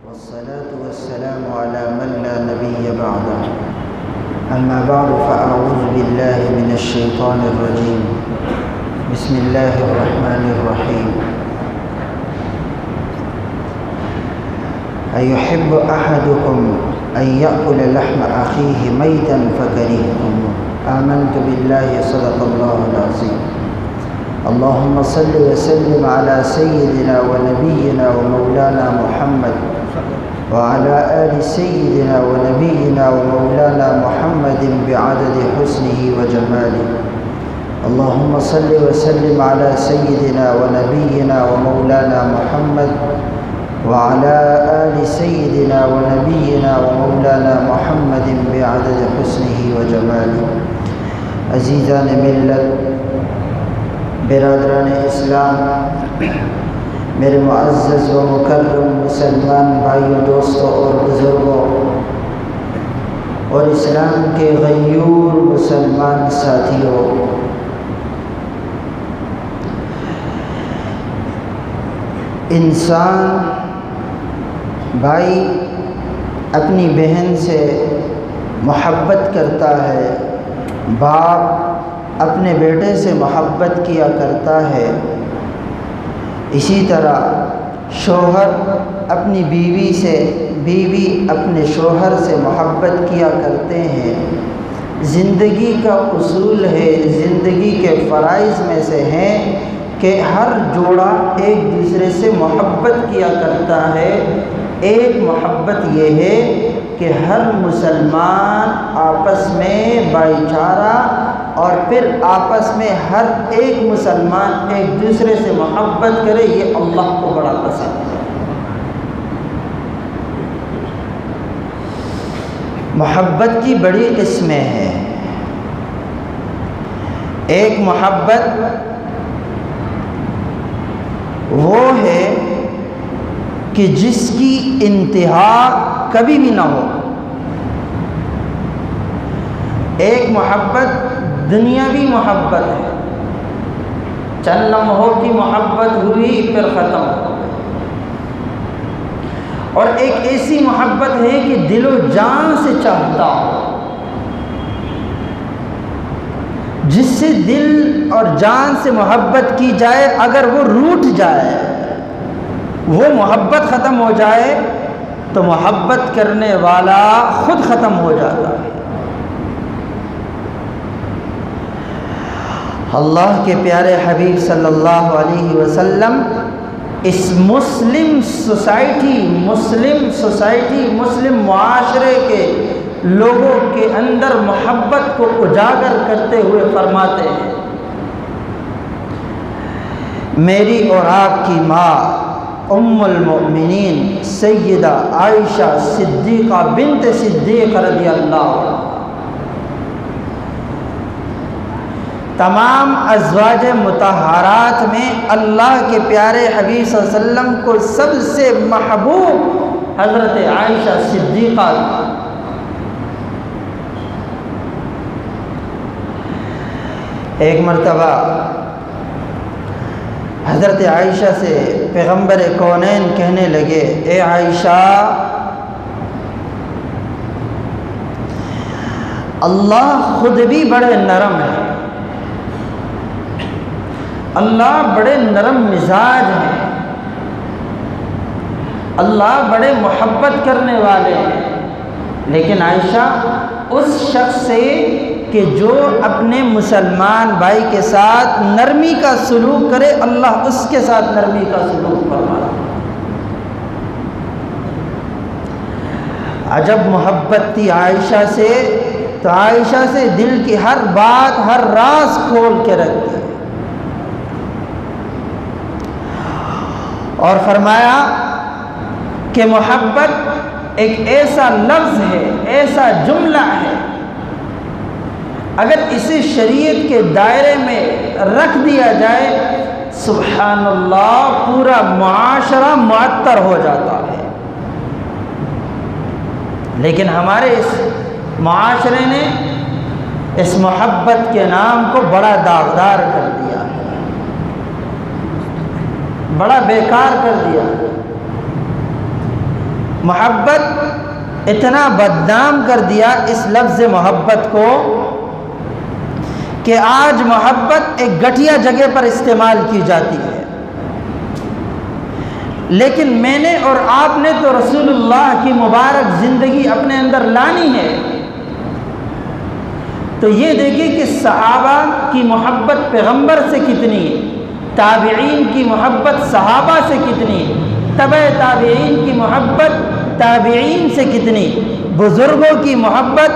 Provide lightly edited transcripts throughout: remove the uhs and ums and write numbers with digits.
والصلاة والسلام على من لا نبي بعده. أما بعد فأعوذ بالله من الشيطان الرجيم. بسم الله الرحمن الرحيم. أيحب أحدكم أن يأكل لحم أخيه ميتا فكرهتموه. آمنت بالله صدق الله العظيم. اللهم صل وسلم على سيدنا ونبينا ومولانا محمد وعلى آل سيدنا ونبينا ومولانا محمد بعدد حسنه وجماله. اللهم صل وسلم على سيدنا ونبينا ومولانا محمد وعلى آل سيدنا ونبينا ومولانا محمد بعدد حسنه وجماله. عزیزان ملت، برادران اسلام، میرے معزز و مکرم مسلمان بھائیوں، دوستوں اور بزرگوں اور اسلام کے غیور مسلمان ساتھیوں، انسان بھائی اپنی بہن سے محبت کرتا ہے، باپ اپنے بیٹے سے محبت کیا کرتا ہے، اسی طرح شوہر اپنی بیوی سے، بیوی اپنے شوہر سے محبت کیا کرتے ہیں۔ زندگی کا اصول ہے، زندگی کے فرائض میں سے ہے کہ ہر جوڑا ایک دوسرے سے محبت کیا کرتا ہے۔ ایک محبت یہ ہے کہ ہر مسلمان آپس میں بھائی چارہ اور پھر آپس میں ہر ایک مسلمان ایک دوسرے سے محبت کرے، یہ اللہ کو بڑا پسند ہے۔ محبت کی بڑی قسمیں ہیں۔ ایک محبت وہ ہے کہ جس کی انتہا کبھی بھی نہ ہو۔ ایک محبت دنیاوی محبت ہے، چند لمحوں کی محبت ہوئی پھر ختم ہو گئی۔ اور ایک ایسی محبت ہے کہ دل و جان سے چاہتا ہو، جس سے دل اور جان سے محبت کی جائے، اگر وہ روٹھ جائے، وہ محبت ختم ہو جائے تو محبت کرنے والا خود ختم ہو جاتا ہے۔ اللہ کے پیارے حبیب صلی اللہ علیہ وسلم اس مسلم سوسائٹی مسلم معاشرے کے لوگوں کے اندر محبت کو اجاگر کرتے ہوئے فرماتے ہیں، میری اور آپ کی ماں ام المؤمنین سیدہ عائشہ صدیقہ بنت صدیق رضی اللہ عنہ تمام ازواج مطہرات میں اللہ کے پیارے حبیب صلی اللہ علیہ وسلم کو سب سے محبوب حضرت عائشہ صدیقہ تھی۔ ایک مرتبہ حضرت عائشہ سے پیغمبر کونین کہنے لگے، اے عائشہ، اللہ خود بھی بڑے نرم ہے، اللہ بڑے نرم مزاج ہیں، اللہ بڑے محبت کرنے والے ہیں، لیکن عائشہ اس شخص سے کہ جو اپنے مسلمان بھائی کے ساتھ نرمی کا سلوک کرے، اللہ اس کے ساتھ نرمی کا سلوک فرماتا ہے۔ عجب محبت تھی عائشہ سے، تو عائشہ سے دل کی ہر بات، ہر راز کھول کے رکھتی ہے۔ اور فرمایا کہ محبت ایک ایسا لفظ ہے، ایسا جملہ ہے، اگر اسے شریعت کے دائرے میں رکھ دیا جائے، سبحان اللہ، پورا معاشرہ معطر ہو جاتا ہے۔ لیکن ہمارے اس معاشرے نے اس محبت کے نام کو بڑا داغدار کر دیا ہے، بڑا بیکار کر دیا۔ محبت اتنا بدنام کر دیا اس لفظ محبت کو کہ آج محبت ایک گھٹیا جگہ پر استعمال کی جاتی ہے۔ لیکن میں نے اور آپ نے تو رسول اللہ کی مبارک زندگی اپنے اندر لانی ہے، تو یہ دیکھیے کہ صحابہ کی محبت پیغمبر سے کتنی، تابعین کی محبت صحابہ سے کتنی، تبع تابعین کی محبت تابعین سے کتنی، بزرگوں کی محبت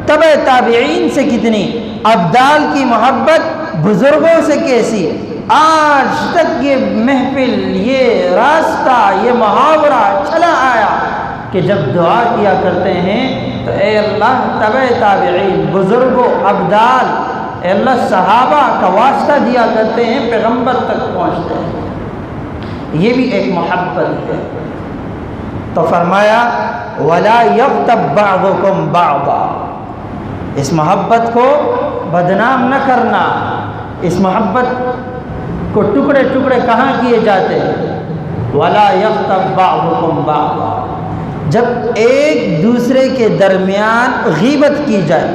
تبع تابعین سے کتنی، ابدال کی محبت بزرگوں سے کیسی۔ آج تک یہ محفل، یہ راستہ، یہ محاورہ چلا آیا کہ جب دعا کیا کرتے ہیں تو اے اللہ تبع تابعین، بزرگوں، ابدال، اے اللہ صحابہ کا واسطہ دیا کرتے ہیں، پیغمبر تک پہنچتے ہیں۔ یہ بھی ایک محبت ہے۔ تو فرمایا وَلَا يَغْتَبْ بَعْضُكُمْ بَعْضًا، اس محبت کو بدنام نہ کرنا۔ اس محبت کو ٹکڑے ٹکڑے کہاں کیے جاتے ہیں؟ وَلَا يَغْتَبْ بَعْضُكُمْ بَعْضًا، جب ایک دوسرے کے درمیان غیبت کی جائے۔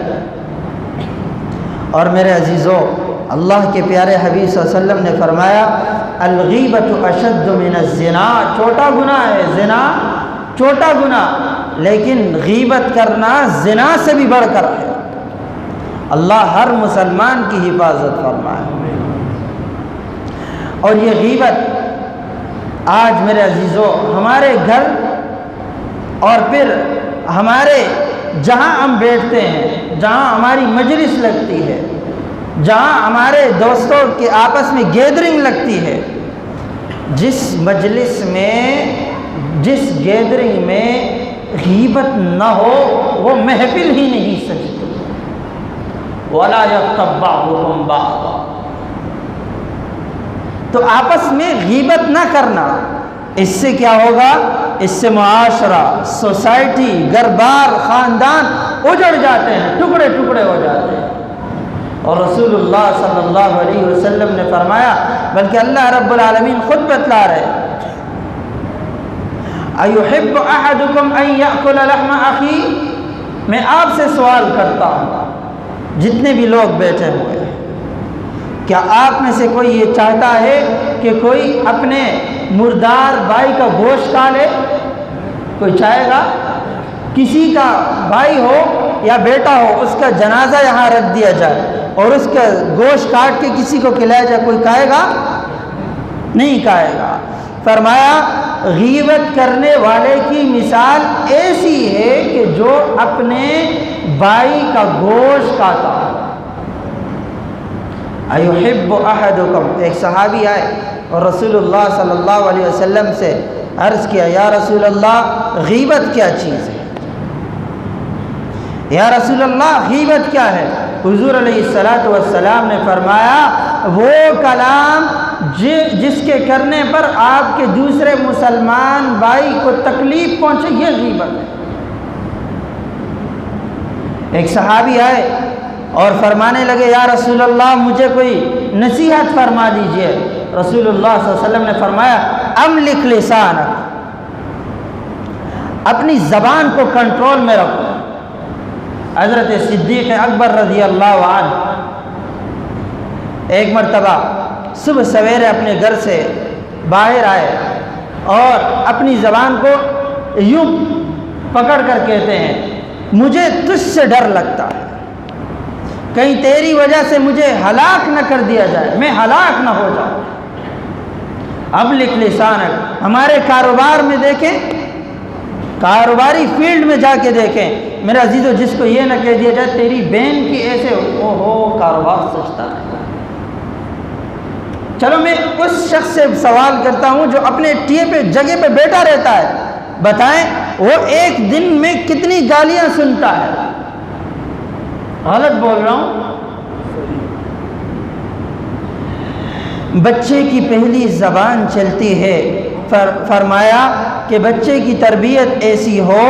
اور میرے عزیزو، اللہ کے پیارے حبیب صلی اللہ علیہ وسلم نے فرمایا الغیبت اشد من الزنا، چھوٹا گناہ ہے زنا، چھوٹا گناہ، لیکن غیبت کرنا زنا سے بھی بڑھ کر ہے۔ اللہ ہر مسلمان کی حفاظت فرمائے۔ اور یہ غیبت آج میرے عزیزو ہمارے گھر اور پھر ہمارے جہاں ہم بیٹھتے ہیں، جہاں ہماری مجلس لگتی ہے، جہاں ہمارے دوستوں کے آپس میں گیدرنگ لگتی ہے، جس مجلس میں، جس گیدرنگ میں غیبت نہ ہو وہ محفل ہی نہیں سجتی۔ وَلَا يَغْتَبْ بَعْضُكُمْ بَعْضًا، تو آپس میں غیبت نہ کرنا۔ اس سے کیا ہوگا؟ اس سے معاشرہ، سوسائٹی، گھر بار، خاندان اجڑ جاتے ہیں، ٹکڑے ٹکڑے ہو جاتے ہیں۔ اور رسول اللہ صلی اللہ علیہ وسلم نے فرمایا، بلکہ اللہ رب العالمین خود بتلا رہے، أَيُحِبُّ أَحَدُكُمْ أَن يَأْكُلَ لَحْمَ أَخِيهِ، میں آپ سے سوال کرتا ہوں، جتنے بھی لوگ بیٹھے ہوئے ہیں، کیا آپ میں سے کوئی یہ چاہتا ہے کہ کوئی اپنے مردار بھائی کا گوشت کھا لے؟ کوئی چاہے گا؟ کسی کا بھائی ہو یا بیٹا ہو، اس کا جنازہ یہاں رکھ دیا جائے اور اس کا گوشت کاٹ کے کسی کو کھلایا جائے، کوئی کھائے گا؟ نہیں کھائے گا۔ فرمایا غیبت کرنے والے کی مثال ایسی ہے کہ جو اپنے بھائی کا گوشت کھاتا ہے۔ ایحب احدکم، ایک صحابی آئے اور رسول اللہ صلی اللہ علیہ وسلم سے عرض کیا، یا رسول اللہ غیبت کیا چیز ہے؟ یا رسول اللہ غیبت کیا ہے؟ حضور علیہ السلام نے فرمایا وہ کلام جس کے کرنے پر آپ کے دوسرے مسلمان بھائی کو تکلیف پہنچے، یہ غیبت ہے۔ ایک صحابی آئے اور فرمانے لگے، یا رسول اللہ مجھے کوئی نصیحت فرما دیجئے۔ رسول اللہ صلی اللہ علیہ وسلم نے فرمایا املک لسانک، اپنی زبان کو کنٹرول میں رکھو۔ حضرت صدیق اکبر رضی اللہ عنہ ایک مرتبہ صبح سویرے اپنے گھر سے باہر آئے اور اپنی زبان کو یوں پکڑ کر کہتے ہیں، مجھے تجھ سے ڈر لگتا ہے، کہیں تیری وجہ سے مجھے ہلاک نہ کر دیا جائے، میں ہلاک نہ ہو جاؤں۔ اب لکھ لسانک، ہمارے کاروبار میں دیکھیں، کاروباری فیلڈ میں جا کے دیکھیں، میرے عزیزو جس کو یہ نہ کہہ دیا جائے تیری بہن کی ایسے کاروبار سچتا ہے۔ چلو میں اس شخص سے سوال کرتا ہوں جو اپنے جگہ پہ بیٹھا رہتا ہے، بتائیں وہ ایک دن میں کتنی گالیاں سنتا ہے؟ غلط بول رہا ہوں؟ بچے کی پہلی زبان چلتی ہے، فرمایا کہ بچے کی تربیت ایسی ہو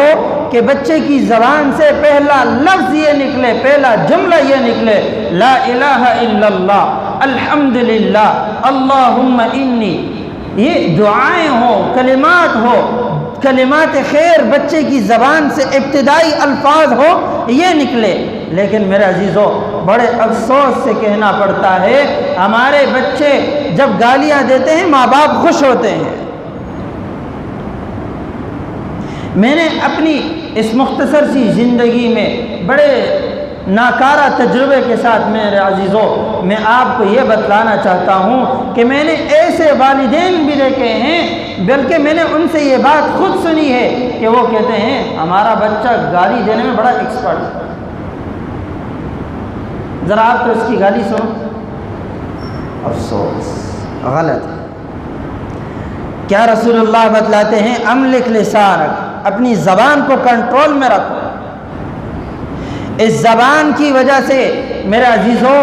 کہ بچے کی زبان سے پہلا لفظ یہ نکلے، پہلا جملہ یہ نکلے، لا الہ الا اللہ، الحمدللہ، اللہم انی، یہ دعائیں ہوں، کلمات ہو، کلمات خیر بچے کی زبان سے ابتدائی الفاظ ہو یہ نکلے. لیکن میرے عزیزو بڑے افسوس سے کہنا پڑتا ہے ہمارے بچے جب گالیاں دیتے ہیں ماں باپ خوش ہوتے ہیں. میں نے اپنی اس مختصر سی زندگی میں بڑے ناکارہ تجربے کے ساتھ میرے عزیزو میں آپ کو یہ بتلانا چاہتا ہوں کہ میں نے ایسے والدین بھی دیکھے ہیں، بلکہ میں نے ان سے یہ بات خود سنی ہے کہ وہ کہتے ہیں ہمارا بچہ گالی دینے میں بڑا ایکسپرٹ ہے. ذرا آپ تو اس کی گالی سنو. افسوس، غلط ہے. کیا رسول اللہ بتلاتے ہیں املک لسانک، اپنی زبان کو کنٹرول میں رکھو. اس زبان کی وجہ سے میرے عزیزو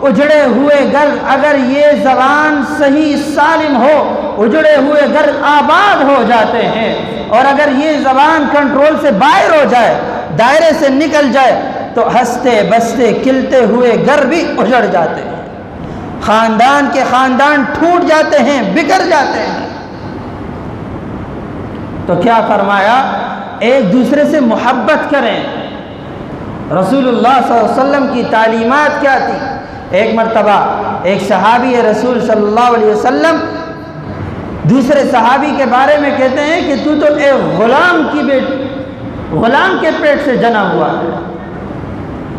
اجڑے ہوئے گھر، اگر یہ زبان صحیح سالم ہو اجڑے ہوئے گھر آباد ہو جاتے ہیں، اور اگر یہ زبان کنٹرول سے باہر ہو جائے، دائرے سے نکل جائے، تو ہنستے بستے کھلتے ہوئے گھر بھی اجڑ جاتے ہیں، خاندان کے خاندان ٹوٹ جاتے ہیں، بکھر جاتے ہیں. تو کیا فرمایا؟ ایک دوسرے سے محبت کریں. رسول اللہ صلی اللہ علیہ وسلم کی تعلیمات کیا تھی؟ ایک مرتبہ ایک صحابی رسول صلی اللہ علیہ وسلم دوسرے صحابی کے بارے میں کہتے ہیں کہ تو ایک غلام کے پیٹ سے جنا ہوا ہے.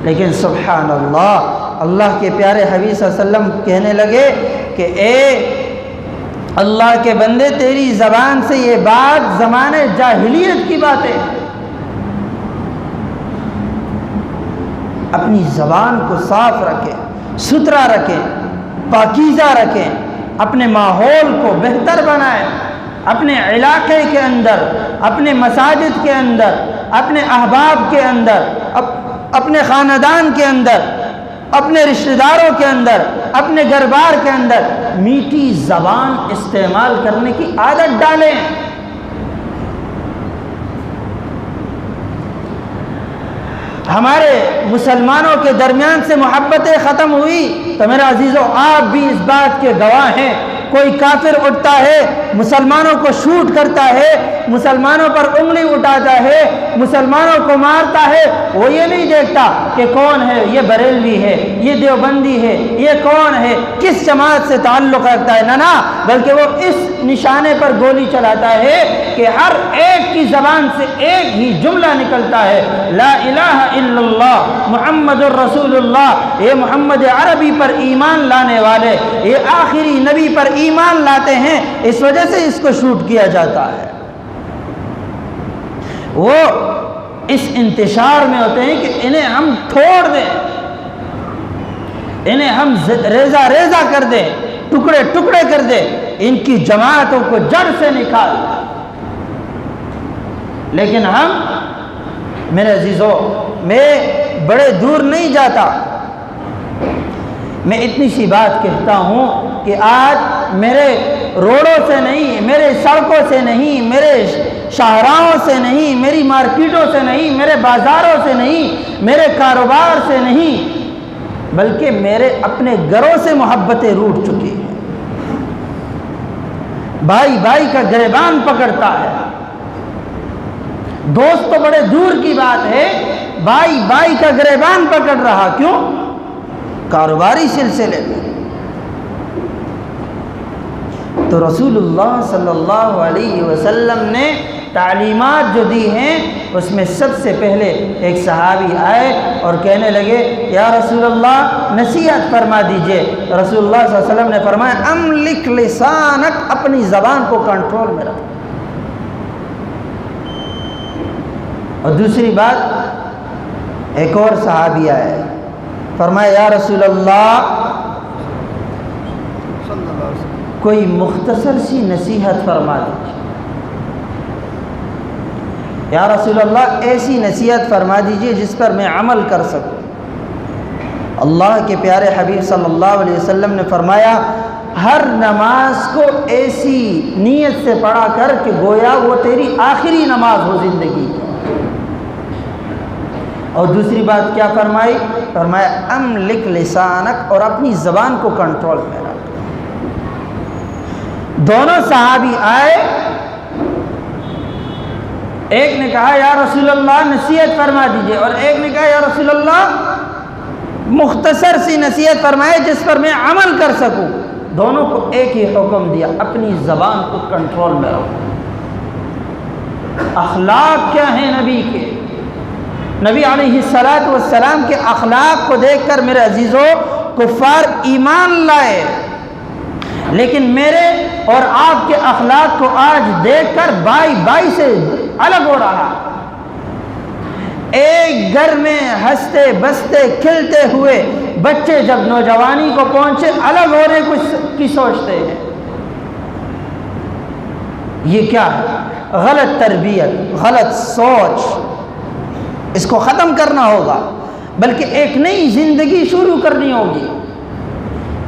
لیکن سبحان اللہ کے پیارے حبیب صلی اللہ علیہ وسلم کہنے لگے کہ اے اللہ کے بندے، تیری زبان سے یہ بات زمانے جاہلیت کی باتیں. اپنی زبان کو صاف رکھیں، ستھرا رکھیں، پاکیزہ رکھیں، اپنے ماحول کو بہتر بنائیں. اپنے علاقے کے اندر، اپنے مساجد کے اندر، اپنے احباب کے اندر، اپنے خاندان کے اندر، اپنے رشتہ داروں کے اندر، اپنے گھر بار کے اندر میٹھی زبان استعمال کرنے کی عادت ڈالیں. ہمارے مسلمانوں کے درمیان سے محبتیں ختم ہوئی تو میرے عزیزو آپ بھی اس بات کے گواہ ہیں. کوئی کافر اٹھتا ہے، مسلمانوں کو شوٹ کرتا ہے، مسلمانوں پر انگلی اٹھاتا ہے، مسلمانوں کو مارتا ہے، وہ یہ نہیں دیکھتا کہ کون ہے، یہ بریلوی ہے، یہ دیوبندی ہے، یہ کون ہے، کس جماعت سے تعلق رکھتا ہے. نہ بلکہ وہ اس نشانے پر گولی چلاتا ہے کہ ہر ایک کی زبان سے ایک ہی جملہ نکلتا ہے، لا الہ الا اللہ محمد الرسول اللہ. یہ محمد عربی پر ایمان لانے والے، یہ آخری نبی پر ایمان لاتے ہیں، اس وجہ سے اس کو شوٹ کیا جاتا ہے. وہ اس انتشار میں ہوتے ہیں کہ انہیں ہم توڑ دیں، انہیں ہم ریزہ ریزہ کر دیں، ٹکڑے ٹکڑے کر دیں، ان کی جماعتوں کو جڑ سے نکال. لیکن ہم، میرے عزیزو، میں بڑے دور نہیں جاتا، میں اتنی سی بات کہتا ہوں کہ آج میرے روڈوں سے نہیں، میرے سڑکوں سے نہیں، میرے شاہراہوں سے نہیں، میری مارکیٹوں سے نہیں، میرے بازاروں سے نہیں، میرے کاروبار سے نہیں، بلکہ میرے اپنے گھروں سے محبتیں روٹ چکی ہیں. بھائی بھائی کا گریبان پکڑتا ہے. دوست تو بڑے دور کی بات ہے، بھائی بھائی کا گریبان پکڑ رہا. کیوں؟ کاروباری سلسلے میں. تو رسول اللہ صلی اللہ علیہ وسلم نے تعلیمات جو دی ہیں اس میں سب سے پہلے ایک صحابی آئے اور کہنے لگے یا رسول اللہ نصیحت فرما دیجئے. رسول اللہ صلی اللہ علیہ وسلم نے فرمایا املک لسانک، اپنی زبان کو کنٹرول میں رکھ. اور دوسری بات، ایک اور صحابی آئے، فرمایا یا رسول اللہ کوئی مختصر سی نصیحت فرما دیجیے. یا رسول اللہ ایسی نصیحت فرما دیجیے جس پر میں عمل کر سکوں. اللہ کے پیارے حبیب صلی اللہ علیہ وسلم نے فرمایا ہر نماز کو ایسی نیت سے پڑھا کر کہ گویا وہ تیری آخری نماز ہو زندگی کی. اور دوسری بات کیا فرمائی؟ فرمایا املک لسانک، اور اپنی زبان کو کنٹرول میں رکھ. دونوں صحابی آئے، ایک نے کہا یا رسول اللہ نصیحت فرما دیجئے، اور ایک نے کہا یا رسول اللہ مختصر سی نصیحت فرمائے جس پر میں عمل کر سکوں۔ دونوں کو ایک ہی حکم دیا، اپنی زبان کو کنٹرول میں رکھو۔ اخلاق کیا ہیں نبی کے؟ نبی علیہ السلام کے اخلاق کو دیکھ کر میرے عزیزوں کفار ایمان لائے، لیکن میرے اور آپ کے اخلاق کو آج دیکھ کر بائی سے الگ ہو رہا۔ ایک گھر میں ہنستے بستے کھلتے ہوئے بچے جب نوجوانی کو پہنچے الگ ہونے کی سوچتے ہیں۔ یہ کیا ہے؟ غلط تربیت، غلط سوچ، اس کو ختم کرنا ہوگا، بلکہ ایک نئی زندگی شروع کرنی ہوگی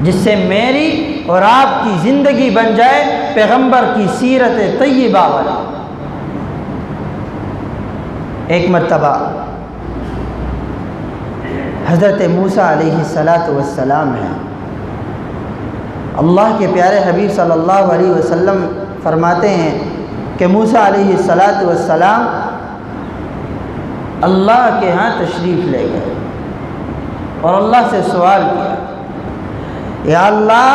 جس سے میری اور آپ کی زندگی بن جائے پیغمبر کی سیرت طیبہ والی۔ ایک مرتبہ حضرت موسیٰ علیہ السلام ہیں، اللہ کے پیارے حبیب صلی اللہ علیہ وسلم فرماتے ہیں کہ موسیٰ علیہ السلام اللہ کے ہاں تشریف لے گئے اور اللہ سے سوال کیا، یا اللہ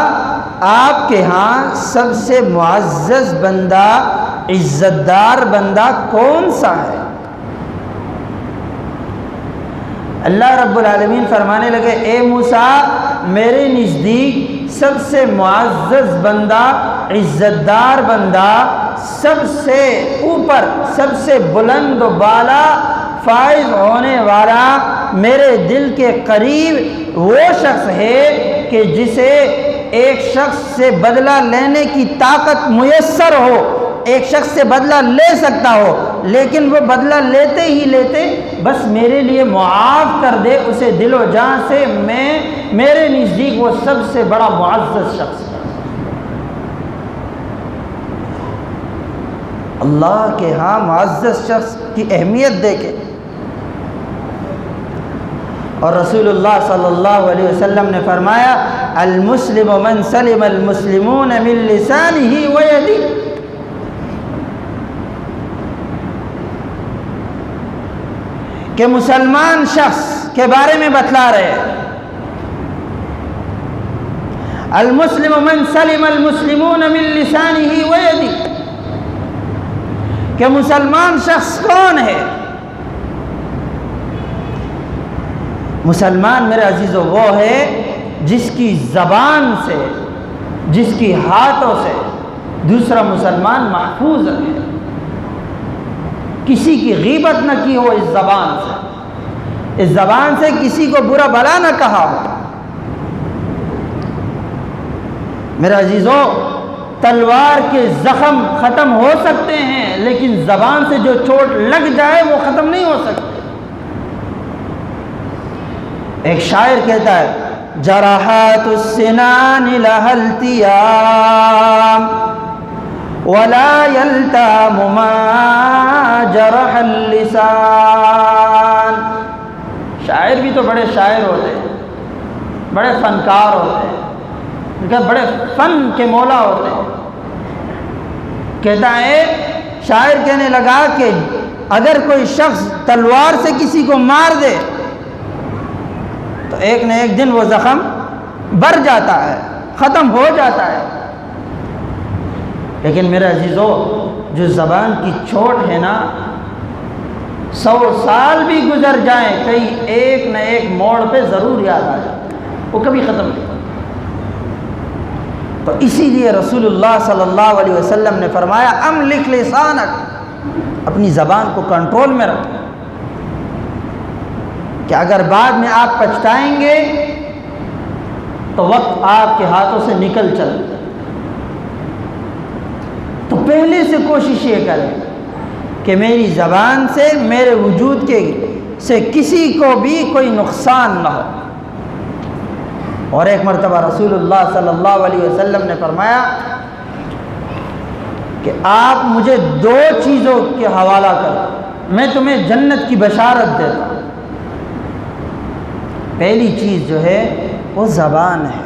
آپ کے ہاں سب سے معزز بندہ، عزتدار بندہ کون سا ہے؟ اللہ رب العالمین فرمانے لگے اے موسیٰ میرے نزدیک سب سے معزز بندہ، عزتدار بندہ، سب سے اوپر، سب سے بلند و بالا فائز ہونے والا، میرے دل کے قریب وہ شخص ہے کہ جسے ایک شخص سے بدلہ لینے کی طاقت میسر ہو، ایک شخص سے بدلہ لے سکتا ہو، لیکن وہ بدلہ لیتے ہی لیتے بس میرے لیے معاف کر دے اسے دل و جان سے، میرے نزدیک وہ سب سے بڑا معزز شخص ہے۔ اللہ کے ہاں معزز شخص کی اہمیت دیکھیں، اور رسول اللہ صلی اللہ علیہ وسلم نے فرمایا المسلم من سلم المسلمون من لسانه ويده، کہ مسلمان شخص کے بارے میں بتلا رہے المسلم من سلم المسلمون من لسانه ويده، کہ مسلمان شخص کون ہے؟ مسلمان میرے عزیزو وہ ہے جس کی زبان سے، جس کی ہاتھوں سے دوسرا مسلمان محفوظ ہے، کسی کی غیبت نہ کی ہو اس زبان سے، اس زبان سے کسی کو برا بھلا نہ کہا ہو۔ میرے عزیزو تلوار کے زخم ختم ہو سکتے ہیں، لیکن زبان سے جو چوٹ لگ جائے وہ ختم نہیں ہو سکتی۔ ایک شاعر کہتا ہے جراحات السنان لها التیام ولا يلتام ما جرح اللسان۔ شاعر بھی تو بڑے شاعر ہوتے ہیں، بڑے فنکار ہوتے ہیں، بڑے فن کے مولا ہوتے ہیں۔ کہتا ہے شاعر کہنے لگا کہ اگر کوئی شخص تلوار سے کسی کو مار دے تو ایک نہ ایک دن وہ زخم بھر جاتا ہے، ختم ہو جاتا ہے، لیکن میرے عزیزو جو زبان کی چوٹ ہے نا، 100 سال بھی گزر جائیں کئی ایک نہ ایک موڑ پہ ضرور یاد آ جائے، وہ کبھی ختم نہیں۔ تو اسی لیے رسول اللہ صلی اللہ علیہ وسلم نے فرمایا املک لسانک، اپنی زبان کو کنٹرول میں رکھو، کہ اگر بعد میں آپ پچھتائیں گے تو وقت آپ کے ہاتھوں سے نکل چلے۔ تو پہلے سے کوشش یہ کریں کہ میری زبان سے، میرے وجود سے کسی کو بھی کوئی نقصان نہ ہو۔ اور ایک مرتبہ رسول اللہ صلی اللہ علیہ وسلم نے فرمایا کہ آپ مجھے 2 چیزوں کے حوالہ کرو، میں تمہیں جنت کی بشارت دیتا ہوں۔ پہلی چیز جو ہے وہ زبان ہے،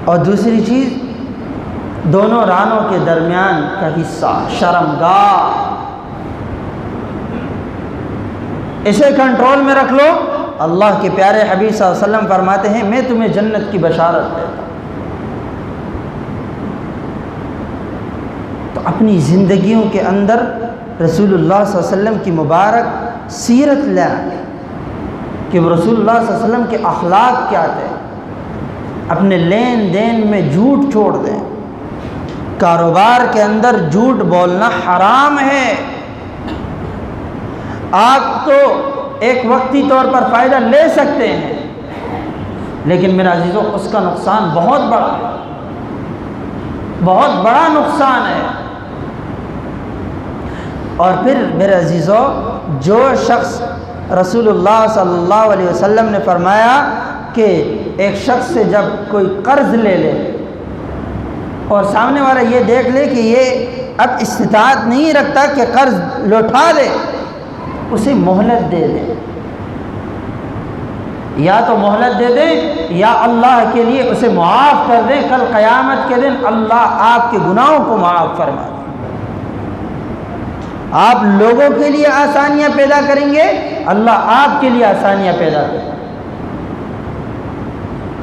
اور دوسری چیز دونوں رانوں کے درمیان کا حصہ شرمگاہ، اسے کنٹرول میں رکھ لو۔ اللہ کے پیارے حبیب صلی اللہ علیہ وسلم فرماتے ہیں میں تمہیں جنت کی بشارت دیتا ہوں۔ تو اپنی زندگیوں کے اندر رسول اللہ صلی اللہ علیہ وسلم کی مبارک سیرت لیں کہ وہ رسول اللہ صلی اللہ علیہ وسلم کے اخلاق کیا تھے۔ اپنے لین دین میں جھوٹ چھوڑ دیں، کاروبار کے اندر جھوٹ بولنا حرام ہے۔ آپ تو ایک وقتی طور پر فائدہ لے سکتے ہیں، لیکن میرے عزیزوں اس کا نقصان بہت بڑا ہے، بہت بڑا نقصان ہے۔ اور پھر میرے عزیزوں جو شخص رسول اللہ صلی اللہ علیہ وسلم نے فرمایا کہ ایک شخص سے جب کوئی قرض لے لے اور سامنے والا یہ دیکھ لے کہ یہ اب استطاعت نہیں رکھتا کہ قرض لوٹا دے، اسے مہلت دے دیں، یا تو مہلت دے دیں یا اللہ کے لیے اسے معاف کر دیں۔ کل قیامت کے دن اللہ آپ کے گناہوں کو معاف فرما دیں۔ آپ لوگوں کے لیے آسانیاں پیدا کریں گے، اللہ آپ کے لیے آسانیاں پیدا کریں گے۔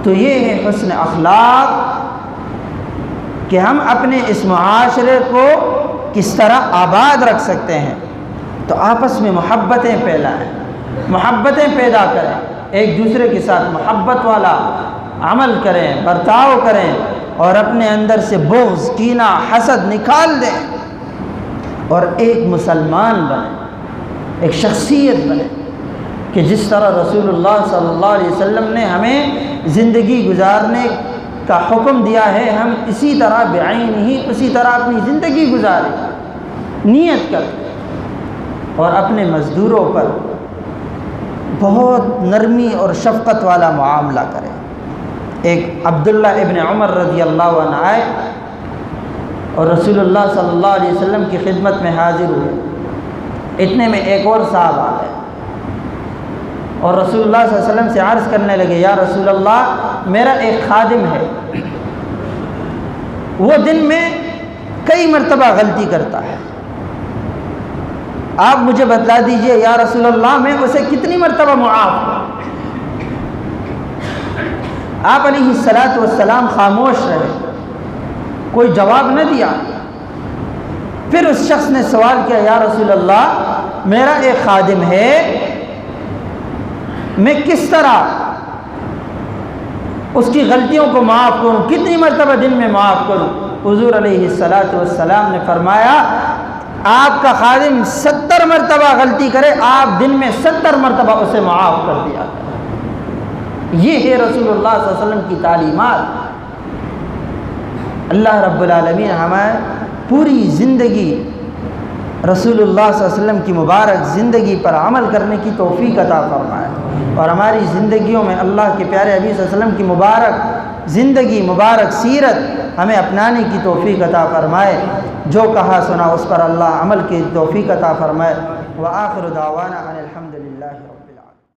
تو یہ ہے حسن اخلاق کہ ہم اپنے اس معاشرے کو کس طرح آباد رکھ سکتے ہیں۔ تو آپس میں محبتیں پھیلائیں، محبتیں پیدا کریں، ایک دوسرے کے ساتھ محبت والا عمل کریں، برتاؤ کریں، اور اپنے اندر سے بغض، کینہ، حسد نکال دیں، اور ایک مسلمان بنیں، ایک شخصیت بنیں کہ جس طرح رسول اللہ صلی اللہ علیہ وسلم نے ہمیں زندگی گزارنے کا حکم دیا ہے، ہم اسی طرح بعین ہی اسی طرح اپنی زندگی گزاریں، نیت کریں، اور اپنے مزدوروں پر بہت نرمی اور شفقت والا معاملہ کریں۔ ایک عبداللہ ابن عمر رضی اللہ عنہ آئے اور رسول اللہ صلی اللہ علیہ وسلم کی خدمت میں حاضر ہوئے۔ اتنے میں ایک اور صاحب آ گئے اور رسول اللہ صلی اللہ علیہ وسلم سے عرض کرنے لگے، یا رسول اللہ میرا ایک خادم ہے، وہ دن میں کئی مرتبہ غلطی کرتا ہے، آپ مجھے بتلا دیجئے یا رسول اللہ میں اسے کتنی مرتبہ معاف کروں۔ آپ علیہ الصلاۃ والسلام خاموش رہے، کوئی جواب نہ دیا۔ پھر اس شخص نے سوال کیا، یا رسول اللہ میرا ایک خادم ہے، میں کس طرح اس کی غلطیوں کو معاف کروں، کتنی مرتبہ دن میں معاف کروں؟ حضور علیہ الصلاۃ والسلام نے فرمایا، آپ کا خادم 70 مرتبہ غلطی کرے، آپ دن میں 70 مرتبہ اسے معاف کر دیا۔ یہ ہے رسول اللہ صلی اللہ علیہ وسلم کی تعلیمات۔ اللہ رب العالمین ہمیں پوری زندگی رسول اللہ صلی اللہ علیہ وسلم کی مبارک زندگی پر عمل کرنے کی توفیق عطا فرمائے، اور ہماری زندگیوں میں اللہ کے پیارے حبیب صلی اللہ علیہ وسلم کی مبارک زندگی، مبارک سیرت ہمیں اپنانے کی توفیق عطا فرمائے۔ جو کہا سنا اس پر اللہ عمل کی توفیق عطا فرمائے۔ وآخر دعوانا ان الحمد